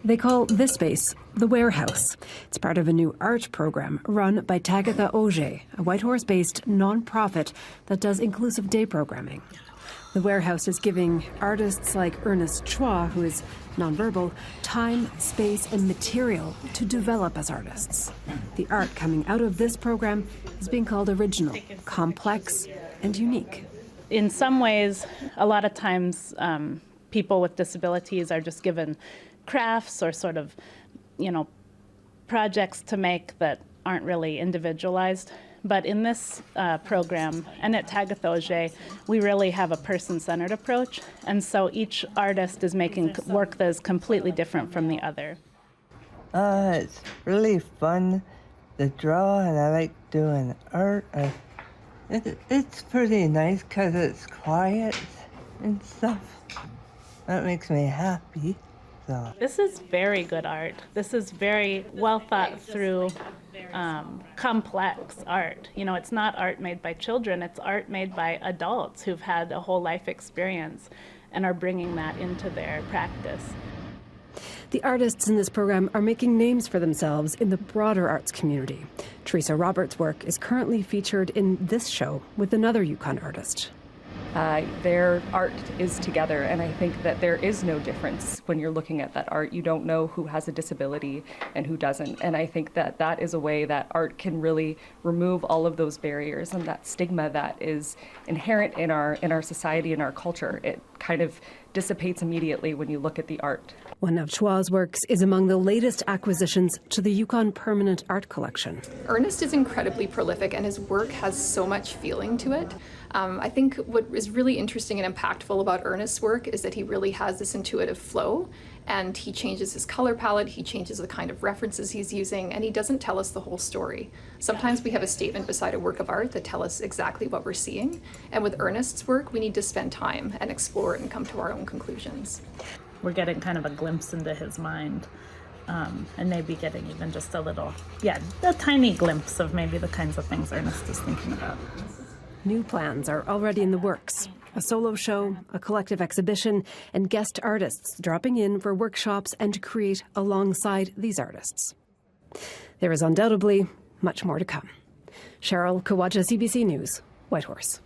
They call this space the Warehouse. It's part of a new art program run by Cheryl Kawaja, a Whitehorse-based non-profit that does inclusive day programming. The Warehouse is giving artists like Ernest Chua, who is nonverbal, time, space, and material to develop as artists. The art coming out of this program is being called original, complex, and unique. In some ways, a lot of times people with disabilities are just given crafts or sort of, projects to make that aren't really individualized. But in this program, and at Cheryl Kawaja, we really have a person-centered approach. And so each artist is making work that is completely different from the other. It's really fun to draw, and I like doing art. It's pretty nice because it's quiet and stuff. That makes me happy. So. This is very good art. This is very well thought through, complex art. It's not art made by children, it's art made by adults who've had a whole life experience and are bringing that into their practice. The artists in this program are making names for themselves in the broader arts community. Teresa Roberts' work is currently featured in this show with another Yukon artist. Their art is together, and I think that there is no difference when you're looking at that art. You don't know who has a disability and who doesn't, and I think that that is a way that art can really remove all of those barriers and that stigma that is inherent in our society and our culture. It kind of dissipates immediately when you look at the art. One of Chua's works is among the latest acquisitions to the Yukon Permanent Art Collection. Ernest is incredibly prolific, and his work has so much feeling to it. I think what is really interesting and impactful about Ernest's work is that he really has this intuitive flow, and he changes his color palette, he changes the kind of references he's using, and he doesn't tell us the whole story. Sometimes we have a statement beside a work of art that tell us exactly what we're seeing, and with Ernest's work, we need to spend time and explore it and come to our own conclusions. We're getting kind of a glimpse into his mind, and maybe getting even just a tiny glimpse of maybe the kinds of things Ernest is thinking about. New plans are already in the works. A solo show, a collective exhibition, and guest artists dropping in for workshops and to create alongside these artists. There is undoubtedly much more to come. Cheryl Kawaja, CBC News, Whitehorse.